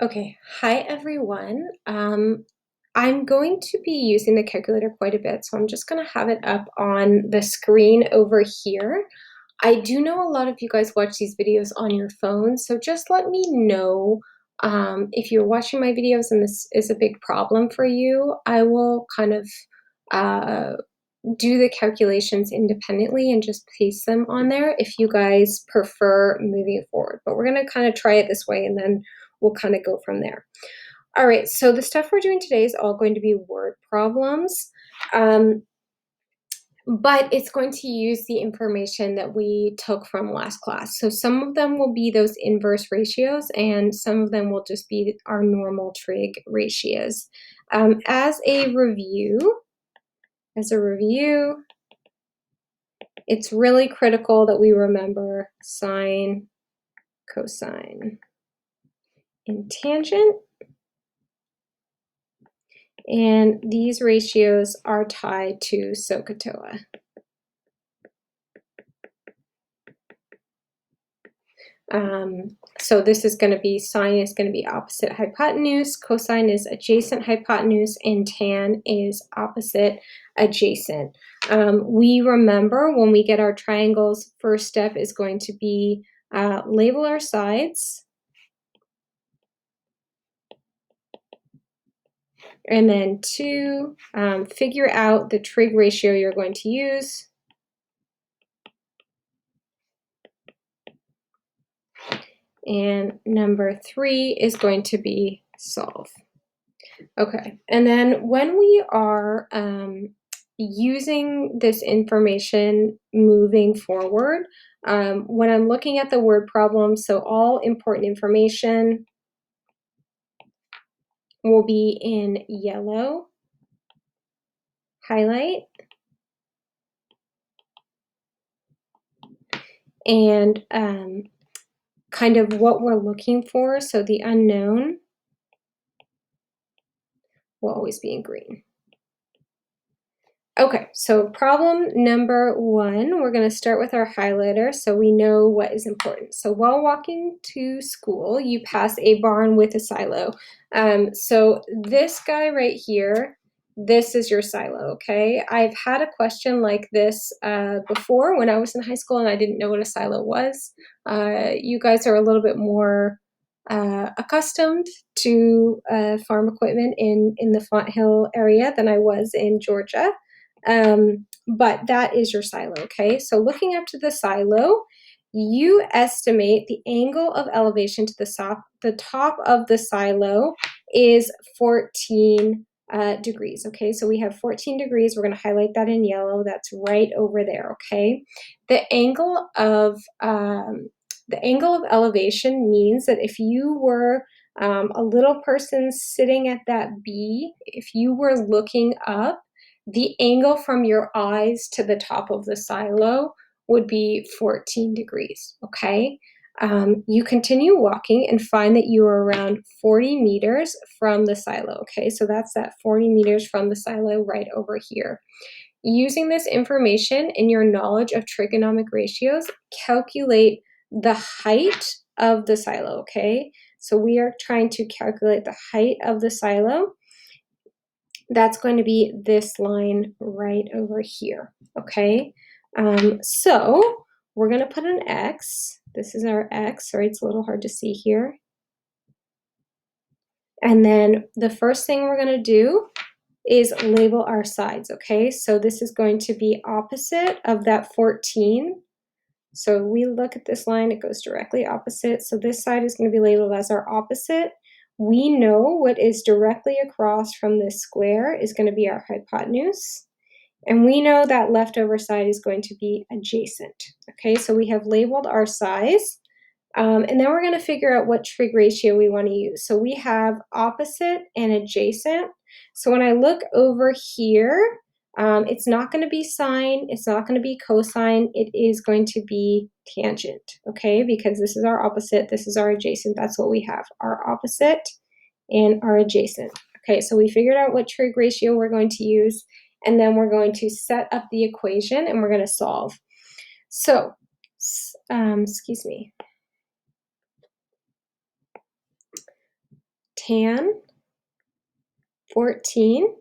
Okay, hi everyone. I'm going to be using the calculator quite a bit, so I'm just going to have it up on the screen over here. I do know a lot of you guys watch these videos on your phone, so just let me know if you're watching my videos and this is a big problem for you. I will kind of uh, do the calculations independently and just paste them on there if you guys prefer moving forward. But we're going to kind of try it this way and then we'll kind of go from there. All right, so the stuff we're doing today is all going to be word problems, but it's going to use the information that we took from last class. So some of them will be those inverse ratios, and some of them will just be our normal trig ratios. As a review, it's really critical that we remember sine, cosine, and tangent. And these ratios are tied to SOHCAHTOA. So this is going to be, sine is going to be opposite hypotenuse, cosine is adjacent hypotenuse, and tan is opposite adjacent. We remember when we get our triangles, first step is going to be label our sides. And then two, figure out the trig ratio you're going to use. And number three is going to be solve. Okay, and then when we are using this information moving forward, when I'm looking at the word problem, so all important information will be in yellow, highlight, and kind of what we're looking for, so the unknown will always be in green. Okay, so problem number one, we're going to start with our highlighter so we know what is important. So while walking to school, you pass a barn with a silo. So this guy right here, this is your silo, okay? I've had a question like this before when I was in high school and I didn't know what a silo was. You guys are a little bit more accustomed to farm equipment in the Fonthill area than I was in Georgia. But that is your silo, okay? So looking up to the silo, you estimate the angle of elevation to the top of the silo is 14 degrees, okay? So we have 14 degrees. We're going to highlight that in yellow. That's right over there, okay? The angle of elevation means that if you were a little person sitting at that B, if you were looking up, the angle from your eyes to the top of the silo would be 14 degrees, okay? You continue walking and find that you are around 40 meters from the silo, okay? So that's that 40 meters from the silo right over here. Using this information and your knowledge of trigonomic ratios, calculate the height of the silo, okay? So we are trying to calculate the height of the silo. That's going to be this line right over here, okay? So we're going to put an X. This is our X. Sorry, it's a little hard to see here. And then the first thing we're going to do is label our sides, okay? So this is going to be opposite of that 14. So we look at this line, it goes directly opposite. So this side is going to be labeled as our opposite. We know what is directly across from this square is going to be our hypotenuse. And we know that leftover side is going to be adjacent. Okay, so we have labeled our size. And then we're going to figure out what trig ratio we want to use. So we have opposite and adjacent. So when I look over here, it's not going to be sine, it's not going to be cosine, it is going to be tangent, okay? Because this is our opposite, this is our adjacent, that's what we have, our opposite and our adjacent. Okay, so we figured out what trig ratio we're going to use, and then we're going to set up the equation and we're going to solve. So, excuse me. tan 14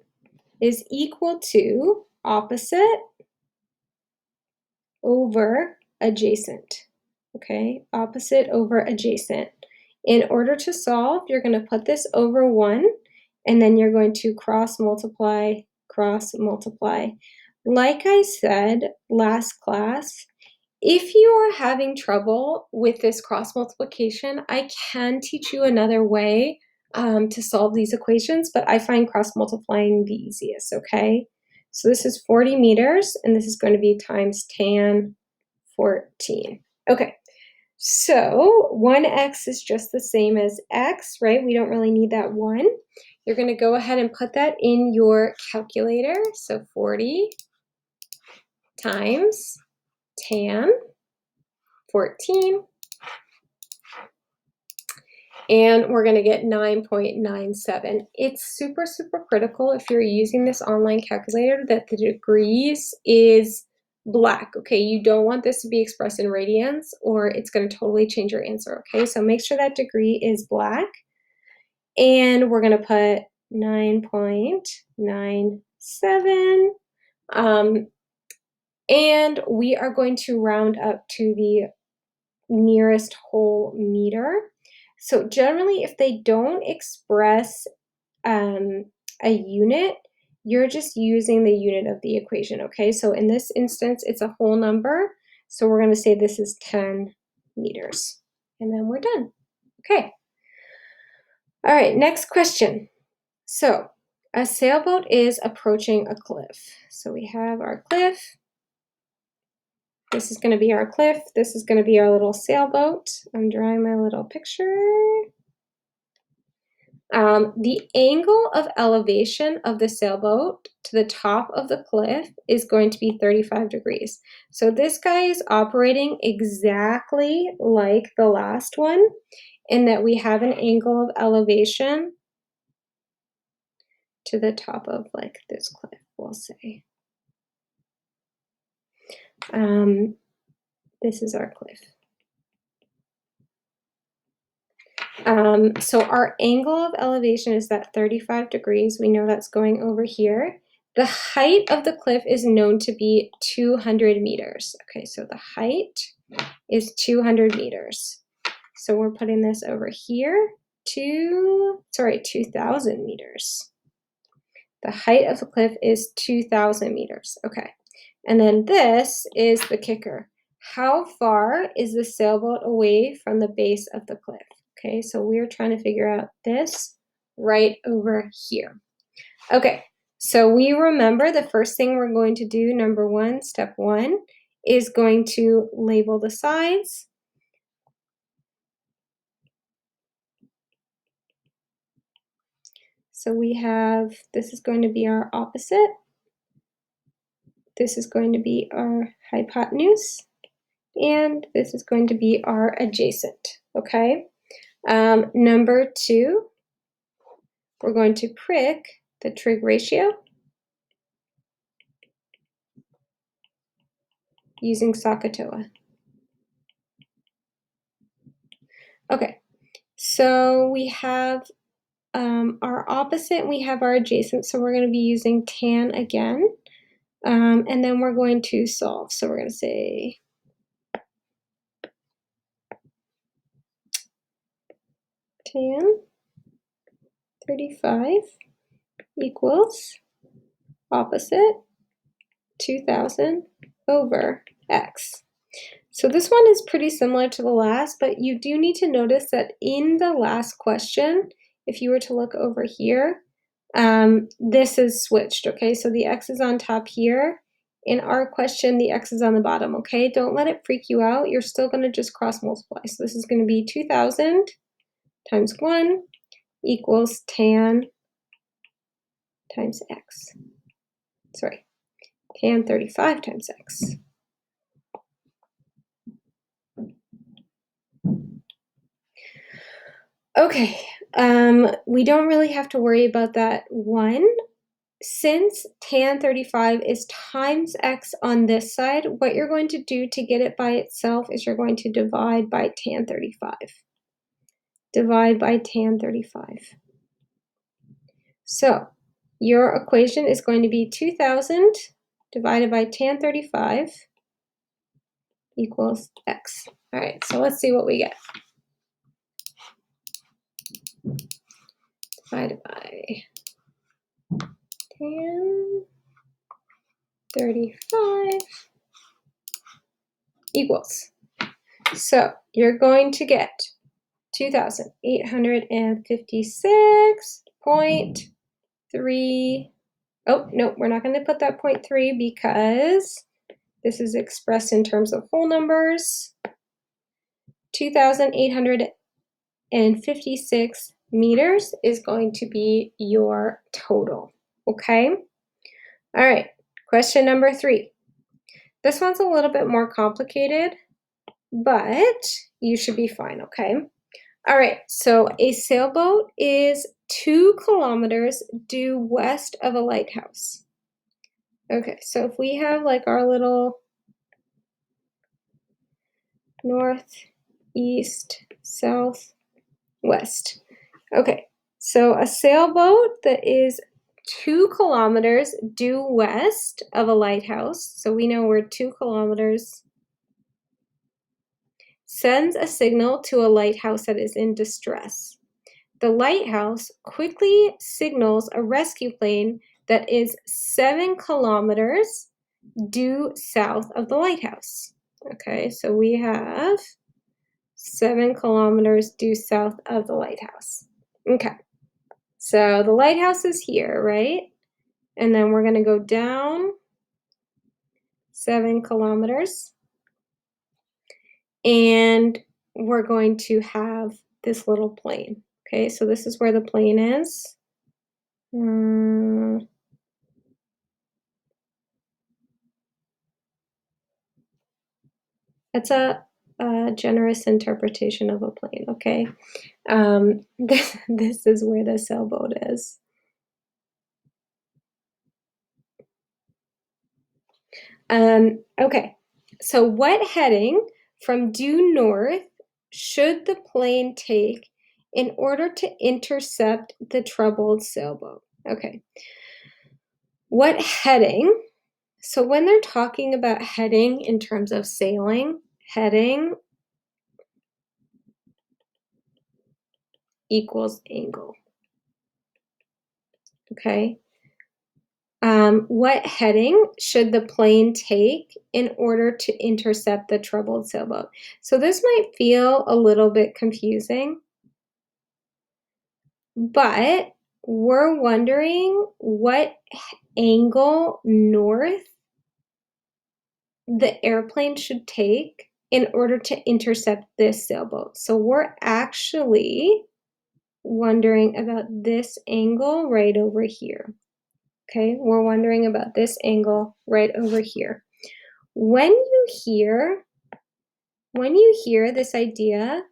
is equal to opposite over adjacent. Okay, opposite over adjacent. In order to solve, you're going to put this over 1, and then you're going to cross multiply, cross multiply. Like I said last class, if you are having trouble with this cross multiplication, I can teach you another way to solve these equations, but I find cross multiplying the easiest, okay? So this is 40 meters, and this is going to be times tan 14. Okay, so 1x is just the same as x, right? We don't really need that 1. You're going to go ahead and put that in your calculator. So 40 times tan 14, and we're going to get 9.97. It's super, super critical if you're using this online calculator that the degrees is black, okay? You don't want this to be expressed in radians or it's going to totally change your answer, okay? So make sure that degree is black, and we're going to put 9.97, and we are going to round up to the nearest whole meter. So generally, if they don't express a unit, you're just using the unit of the equation, okay? So in this instance, it's a whole number. So we're going to say this is 10 meters. And then we're done. Okay. All right, next question. So a sailboat is approaching a cliff. So we have our cliff. This is going to be our cliff. This is going to be our little sailboat. I'm drawing my little picture. The angle of elevation of the sailboat to the top of the cliff is going to be 35 degrees. So this guy is operating exactly like the last one in that we have an angle of elevation to the top of like this cliff, we'll say. This is our cliff. So our angle of elevation is that 35 degrees. We know that's going over here. The height of the cliff is known to be 200 meters. Okay, so the height is 200 meters. So we're putting this over here to, 2,000 meters. The height of the cliff is 2,000 meters. Okay, and then this is the kicker. How far is the sailboat away from the base of the cliff? Okay, so we're trying to figure out this right over here. Okay, so we remember the first thing we're going to do, number 1, step 1, is going to label the sides. So we have, this is going to be our opposite. This is going to be our hypotenuse. And this is going to be our adjacent, okay? Number 2, we're going to prick the trig ratio using SOHCAHTOA. Okay, so we have our opposite and we have our adjacent, so we're going to be using tan again, and then we're going to solve. So we're going to say tan 35 equals opposite 2,000 over x. So this one is pretty similar to the last, but you do need to notice that in the last question, if you were to look over here, this is switched, okay? So the x is on top here. In our question, the x is on the bottom, okay? Don't let it freak you out. You're still going to just cross multiply. So this is going to be 2,000 times 1 equals tan times x. Sorry, tan 35 times x. Okay, we don't really have to worry about that one. Since tan 35 is times x on this side, what you're going to do to get it by itself is you're going to divide by tan 35. Divide by tan 35. So your equation is going to be 2,000 divided by tan 35 equals x. All right, so let's see what we get. Divided by tan 35 equals. So you're going to get 2,856.3. Oh, no, we're not going to put that 0.3 because this is expressed in terms of whole numbers. 2,856 meters is going to be your total, okay? All right, question number 3. This one's a little bit more complicated, but you should be fine, okay? All right, so a sailboat is 2 kilometers due west of a lighthouse. Okay, so if we have like our little north, east, south, west. Okay, so a sailboat that is 2 kilometers due west of a lighthouse, so we know we're 2 kilometers, sends a signal to a lighthouse that is in distress. The lighthouse quickly signals a rescue plane that is 7 kilometers due south of the lighthouse. Okay, so we have 7 kilometers due south of the lighthouse. Okay, so the lighthouse is here, right? And then we're going to go down 7 kilometers. And we're going to have this little plane. Okay, so this is where the plane is. It's a generous interpretation of a plane, okay? This is where the sailboat is. Okay, so what heading from due north should the plane take in order to intercept the troubled sailboat? Okay, what heading? So when they're talking about heading in terms of sailing, heading equals angle. Okay. What heading should the plane take in order to intercept the troubled sailboat? So this might feel a little bit confusing, but we're wondering what angle north the airplane should take in order to intercept this sailboat. So we're actually wondering about this angle right over here. Okay, we're wondering about this angle right over here. When you hear this idea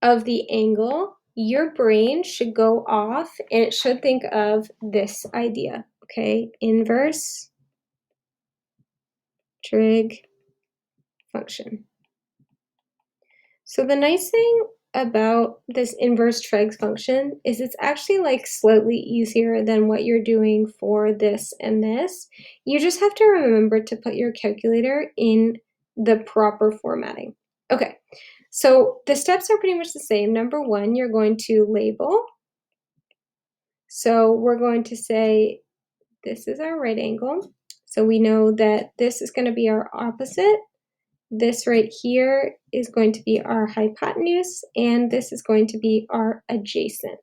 of the angle, your brain should go off and it should think of this idea, okay? Inverse trig function. So the nice thing about this inverse trig function is it's actually like slightly easier than what you're doing for this and this. You just have to remember to put your calculator in the proper formatting. Okay, so the steps are pretty much the same. Number 1, you're going to label. So we're going to say this is our right angle. So we know that this is going to be our opposite. This right here is going to be our hypotenuse, and this is going to be our adjacent.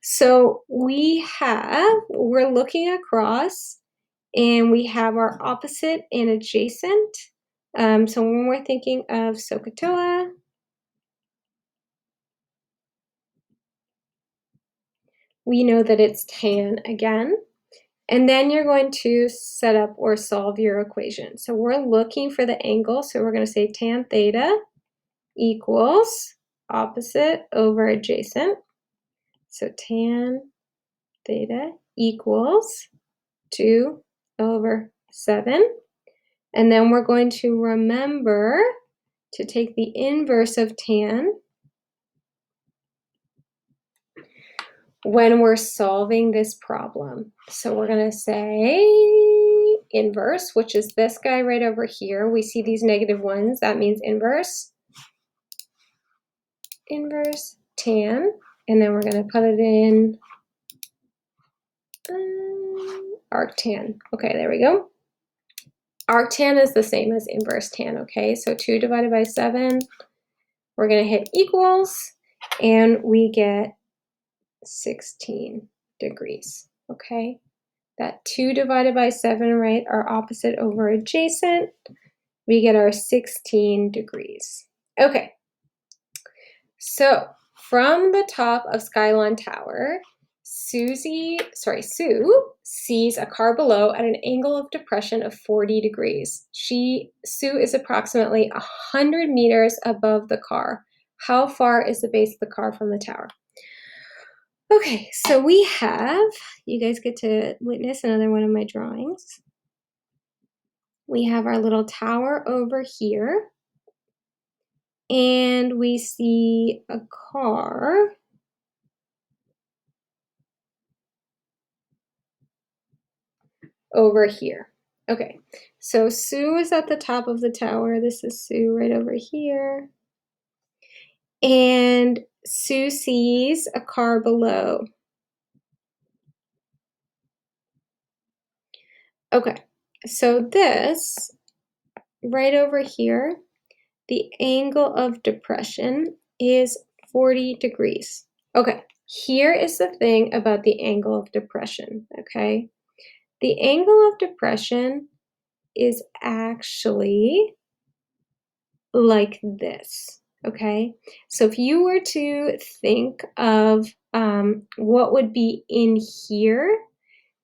So we're looking across, and we have our opposite and adjacent. So when we're thinking of SOHCAHTOA, we know that it's tan again. And then you're going to set up or solve your equation. So we're looking for the angle, so we're going to say tan theta equals opposite over adjacent. So tan theta equals 2 over 7. And then we're going to remember to take the inverse of tan. when we're solving this problem. So we're going to say inverse, which is this guy right over here. We see these negative ones. That means inverse. Inverse tan. And then we're going to put it in arctan. Okay, there we go. Arctan is the same as inverse tan, okay? So 2 divided by 7, we're going to hit equals, and we get 16 degrees, okay? That 2 divided by 7, right, our opposite over adjacent, we get our 16 degrees. Okay, so from the top of Skylon Tower, Sue sees a car below at an angle of depression of 40 degrees. Sue is approximately 100 meters above the car. How far is the base of the car from the tower? Okay, so we have, you guys get to witness another one of my drawings. We have our little tower over here, and we see a car over here. Okay, so Sue is at the top of the tower. This is Sue right over here. And Sue sees a car below. Okay, so this right over here, the angle of depression is 40 degrees. Okay, here is the thing about the angle of depression, okay? The angle of depression is actually like this, okay? So if you were to think of what would be in here,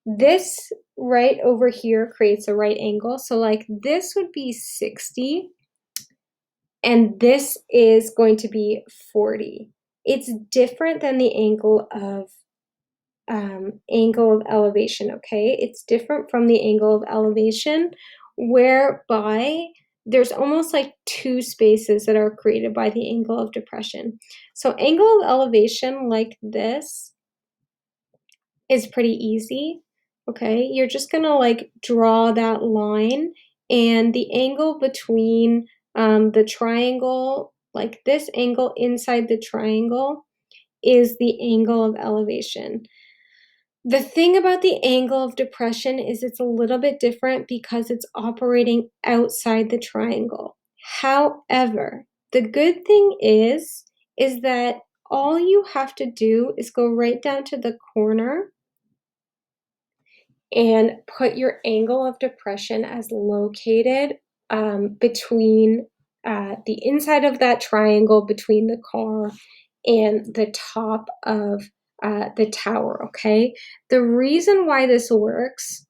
this right over here creates a right angle. So like this would be 60, and this is going to be 40. It's different than the angle of elevation, okay? It's different from the angle of elevation, whereby there's almost like two spaces that are created by the angle of depression. So angle of elevation like this is pretty easy, okay? You're just gonna like draw that line, and the angle between the triangle, like this angle inside the triangle, is the angle of elevation. The thing about the angle of depression is it's a little bit different because it's operating outside the triangle. However, the good thing is that all you have to do is go right down to the corner and put your angle of depression as located between the inside of that triangle between the car and the top of the tower, okay? The reason why this works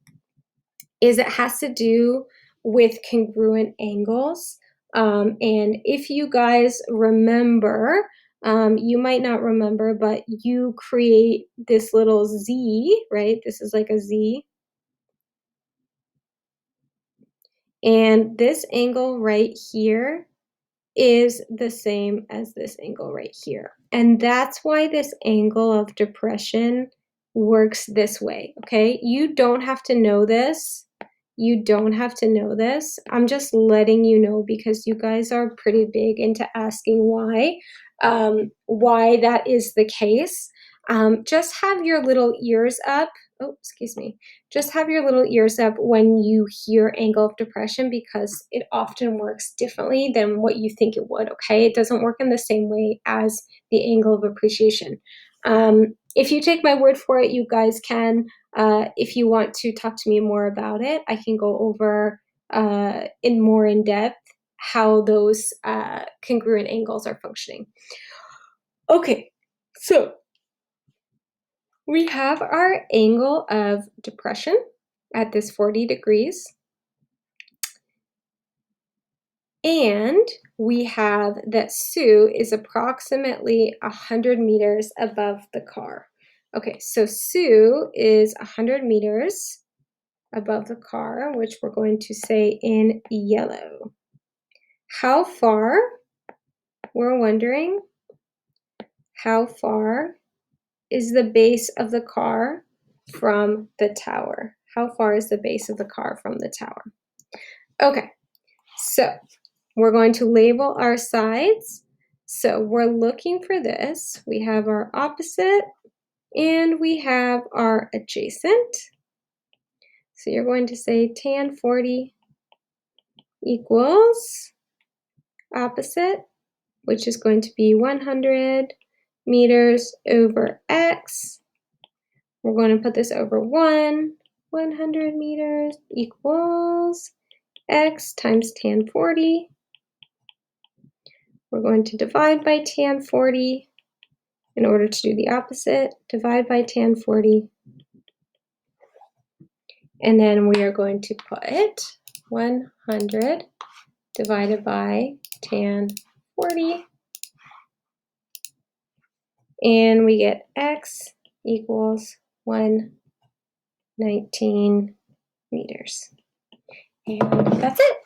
is it has to do with congruent angles. And if you guys remember, you might not remember, but you create this little Z, right? This is like a Z. And this angle right here is the same as this angle right here. And that's why this angle of depression works this way, okay? You don't have to know this. You don't have to know this. I'm just letting you know because you guys are pretty big into asking why that is the case. Just have your little ears up. Oh, excuse me. Just have your little ears up when you hear angle of depression because it often works differently than what you think it would, okay? It doesn't work in the same way as the angle of appreciation. If you take my word for it, you guys can. If you want to talk to me more about it, I can go over in depth how those congruent angles are functioning. Okay, so we have our angle of depression at this 40 degrees. And we have that Sue is approximately 100 meters above the car. Okay, so Sue is 100 meters above the car, which we're going to say in yellow. How far, we're wondering, how far is the base of the car from the tower? How far is the base of the car from the tower? Okay, so we're going to label our sides. So we're looking for this. We have our opposite and we have our adjacent. So you're going to say tan 40 equals opposite, which is going to be 100 meters over x. We're going to put this over 100 meters equals x times tan 40. We're going to divide by tan 40 in order to do the opposite. Divide by tan 40. And then we are going to put 100 divided by tan 40. And we get x equals 119 meters. And that's it.